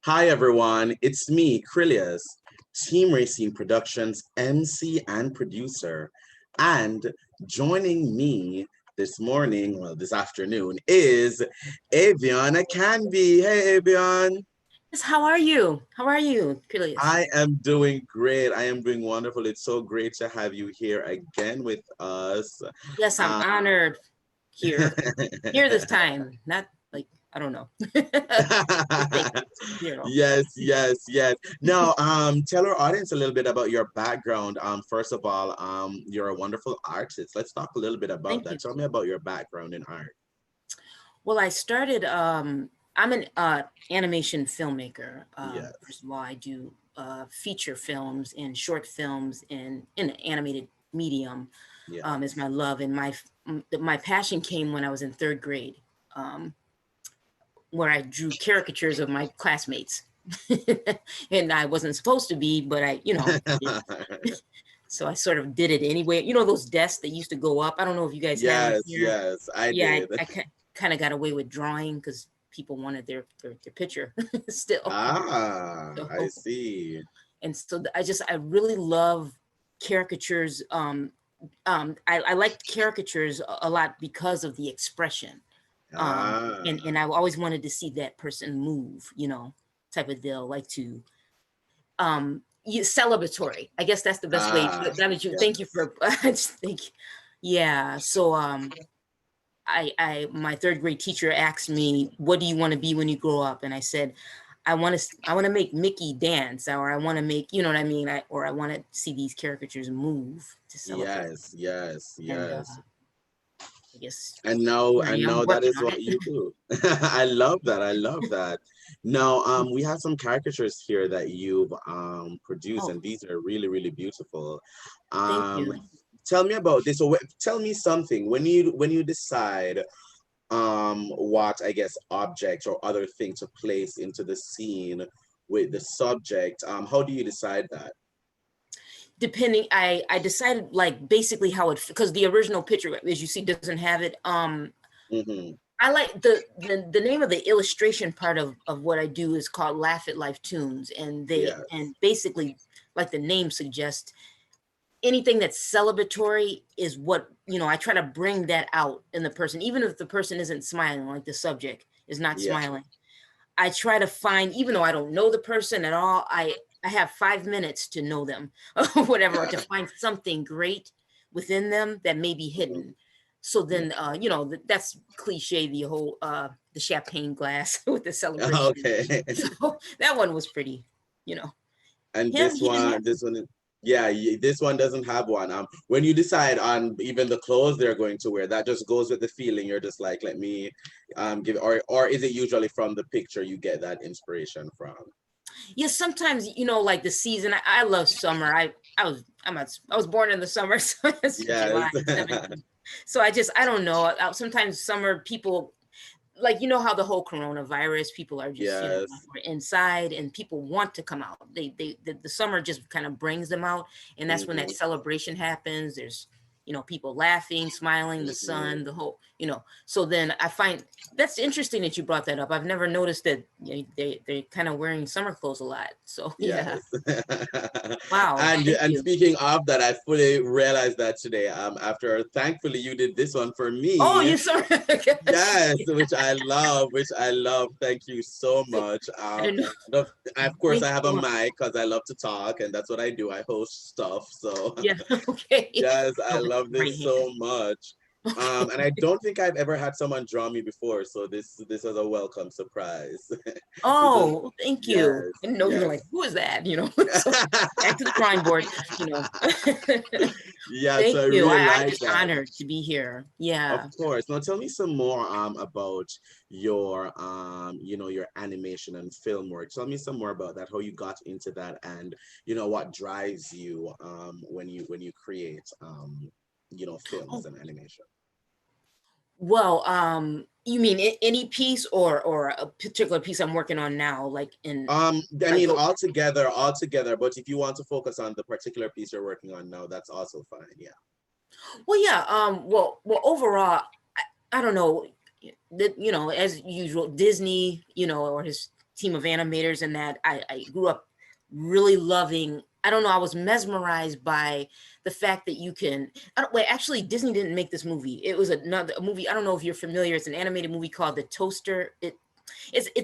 Hi everyone, it's me, Krylios, Team Racing Productions MC and producer. And joining me this morning, well, this afternoon, is Avionne Akanbi. Hey Avionne. Yes, how are you? How are you, Krylios? I am doing great. I am doing wonderful. It's so great to have you here again with us. Yes, I'm Um, honored here. Here this time. Not like I don't know. Thank you. Yes. Now, tell our audience a little bit about your background. First of all, you're a wonderful artist. Let's talk a little bit about Thank that. you. Tell me about your background in art. Well, I started. I'm an animation filmmaker. Yes, First of all, I do feature films and short films in an animated medium. Is yes. my love, and my passion came when I was in third grade. Um, where I drew caricatures of my classmates. And I wasn't supposed to be, but I did. So I sort of did it anyway. You know those desks that used to go up? I don't know if you guys have them here. Yes, I Yeah, did. I kind of got away with drawing because people wanted their picture still. Ah, I So see. and so I really love caricatures. I liked caricatures a lot because of the expression. And Ah, I always wanted to see that person move, type of deal, like to celebratory. I guess that's the best way. ah, Now that you thank you yes. for I just think, yeah. So I my third grade teacher asked me, "What do you want to be when you grow up?" And I said, I want to make Mickey dance, or I want to make, you know what I mean, I want to see these caricatures move to celebrate. And Yes. I guess And now, here I and am now that working is on what it. you do. I love that. I love that. Now, we have some caricatures here that you've produced, Oh, and these are really beautiful. thank Um, you. tell me about this. So, tell me something when you decide what I guess object or other thing to place into the scene with the subject. How do you decide that? Depending, I decided like basically how it, because the original picture, as you see, doesn't have it. Mm-hmm. I like the name of the illustration part of what I do is called Laugh at Life Tunes, and Yes. basically, like the name suggests, anything that's celebratory is what, I try to bring that out in the person, even if the person isn't smiling, like the subject is not Yeah. smiling. I try to find, even though I don't know the person at all, I have 5 minutes to know them, or whatever, or to find something great within them that may be Mhm. hidden. So Yeah. then, that's cliche, the whole the champagne glass with the celebration. Okay. So that one was pretty, you know, And him. He didn't have. yeah, this one doesn't have one. When you decide on even the clothes they're going to wear, that just goes with the feeling. You're just like, let me, give, or is it usually from the picture you get that inspiration from? Yeah, sometimes, like the season. I love summer. I was born in the summer, so it's Yes. July 17th. So I don't know. Sometimes summer people, like, how the whole coronavirus, people are just, Yes. we're inside and people want to come out. The summer just kind of brings them out, and that's when that Hmm. celebration happens. There's, people laughing, smiling, the Hmm. sun, the whole, so then I find that's interesting that you brought that up. I've never noticed that, they're kind of wearing summer clothes a lot. So yeah. Yes. Wow, and thank and you. speaking of that, I fully realized that today. After thankfully you did this one for Oh, me. you summer. Yes, which I love. Thank you so much. I didn't know. Of course, Thank I have a you. mic because I love to talk, and that's what I do. I host stuff. So, Yeah. Okay. yes, I No, love right this hand. so much. Okay. And I don't think I've ever had someone draw me before, so this was a welcome surprise. This was Oh, thank you. yes, I didn't know, you're yes. like, who is that? So back to the drawing board, you know. Yeah, Thank so I you. really I'm like just that. honored to be here. Of Yeah. course. Now tell me some more about your your animation and film work. Tell me some more about that, how you got into that and what drives you when you create films Oh, and animation. well, you mean any piece, or a particular piece I'm working on now, like in I like mean go. all together, but if you want to focus on the particular piece you're working on now, that's also fine. Yeah. Well, yeah. Well, overall, I don't know. As usual, Disney, or his team of animators, and that I grew up really loving. I don't know. I was mesmerized by the fact that you can. I don't, wait, actually, Disney didn't make this movie. It was another movie. I don't know if you're familiar. It's an animated movie called The Toaster. It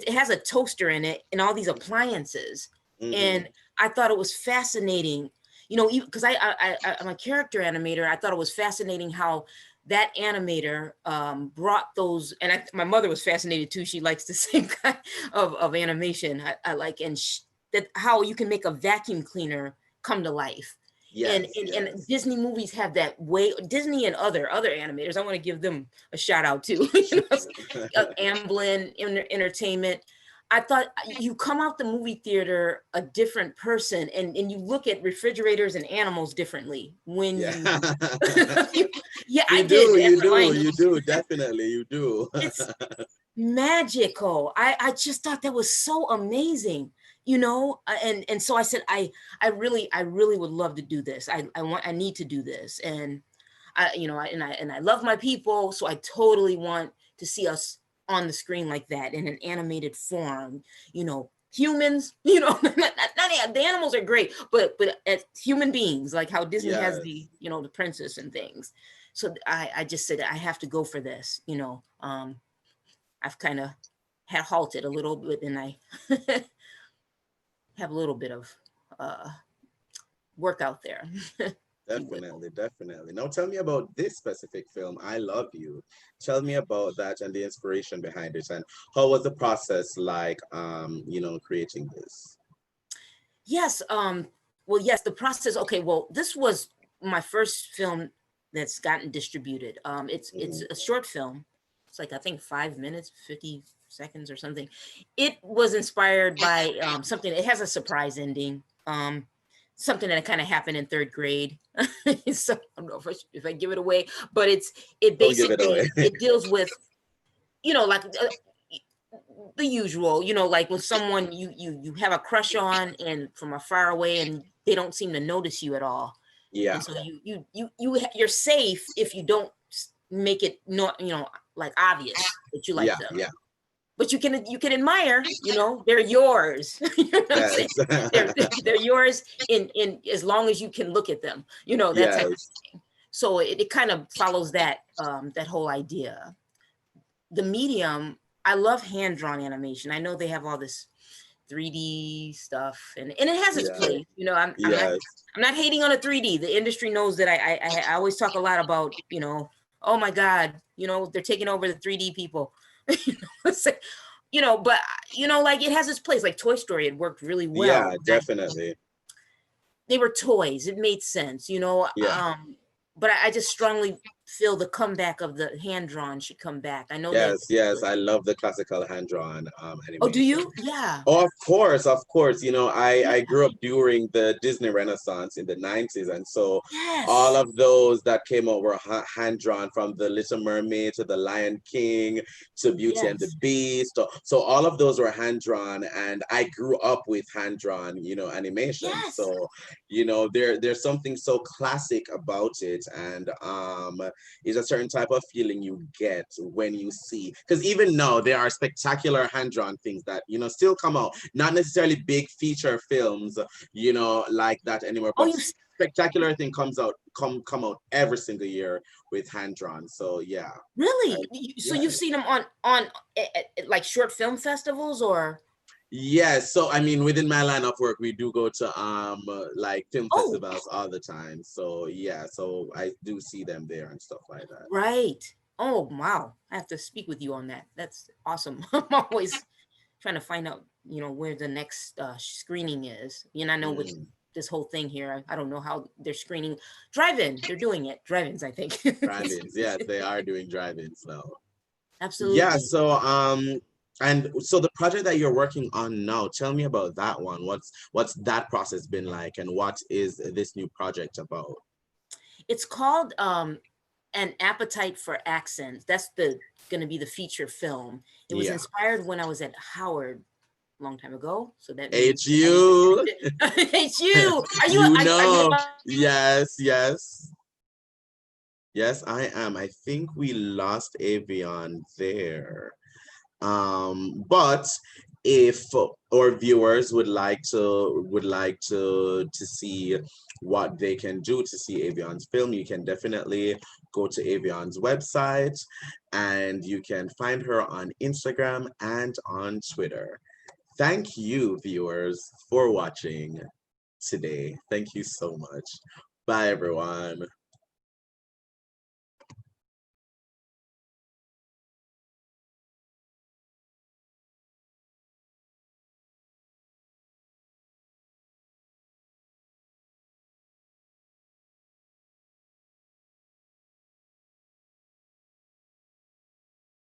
has a toaster in it and all these appliances, and I thought it was fascinating. You know, because I'm a character animator. I thought it was fascinating how that animator brought those, and my mother was fascinated too. She likes the same kind of animation I like, and that how you can make a vacuum cleaner come to life. Yes, And Disney movies have that way. Disney and other animators, I want to give them a shout out too. You know, Amblin Entertainment. I thought you come out the movie theater a different person, and you look at refrigerators and animals differently when yeah. you yeah, You I do, did. you That's what I do, know. you do, definitely, you do. It's magical. I just thought that was so amazing, you know. And so I said, I really would love to do this. I need to do this, and I love my people, so I totally want to see us on the screen like that in an animated form. You know, humans. You know, not the animals are great, but as human beings, like how Disney has Yes, the princess and things. So I just said I have to go for this. You know, I've kind of had halted a little bit, and I have a little bit of uh, work out there, if you will. definitely, definitely. Now tell me about this specific film, I Love You. Tell me about that and the inspiration behind it, and how was the process like, creating this? Yes. Well, yes, the process. Okay. Well, this was my first film that's gotten distributed. It's Mhm. a short film. It's like I think 5 minutes, 50 seconds or something. It was inspired by something. It has a surprise ending. Something that kind of happened in third grade. So I don't know if I give it away, but it Don't give it away. basically it deals with like the usual, like when someone you have a crush on and from a far away and they don't seem to notice you at all. Yeah, And so you're safe if you don't make it not, like obvious that you like yeah, them. yeah. But you can admire, they're yours. You know what I'm saying? Yes. They're yours in as long as you can look at them, that type of Yes. thing. So it kind of follows that whole idea. The medium, I love hand-drawn animation. I know they have all this 3D stuff, and it has its Yeah. place. I'm not Yes. I'm not hating on a 3D. The industry knows that I always talk a lot about, oh my God, they're taking over the 3D people. It's like, but like it has its place. Like Toy Story, it worked really well. Yeah, definitely. They were toys. It made sense, Yeah. but I just strongly feel the comeback of the hand drawn should come back. I know that. Yes, yes. I love the classical hand-drawn Oh, do animation. you? Yeah. Oh, of course, of course. I Yeah. grew up during the Disney Renaissance in the 90s, and so all Yes. of those that came out were hand drawn, from the Little Mermaid to the Lion King to Beauty and the Yes. Beast. So all of those were hand drawn, and I grew up with hand drawn, animation. Yes. So there's something so classic about it, and it's a certain type of feeling you get when you see, because even now there are spectacular hand drawn things that still come out, not necessarily big feature films, like that anymore, Oh, but spectacular thing comes out come out every single year with hand drawn. So yeah. I, really? So yeah. you've seen them on like short film festivals or? Yes, so I mean, within my line of work, we do go to like film Oh, festivals all the time. So yeah, so I do see them there and stuff like that. right. Oh, wow. I have to speak with you on that. That's awesome. I'm always trying to find out, where the next screening is. I know with Mm. this whole thing here, I don't know how they're screening drive-in. They're doing it. Drive-ins, I think. Drive-ins, yes, they are doing drive-ins now. Yeah, Absolutely. so and so the project that you're working on now, tell me about that one. What's that process been like, and what is this new project about? It's called An Appetite for Accents. That's the going to be the feature film. It was Yeah. inspired when I was at Howard a long time ago. So that means I know HU. it's you. Are you You are you know. a Yes, yes. Yes, I am. I think we lost Avion there. But if our viewers would like to see what they can do to see Avionne's film, you can definitely go to Avionne's website, and you can find her on Instagram and on Twitter. Thank you, viewers, for watching today. Thank you so much. Bye, everyone.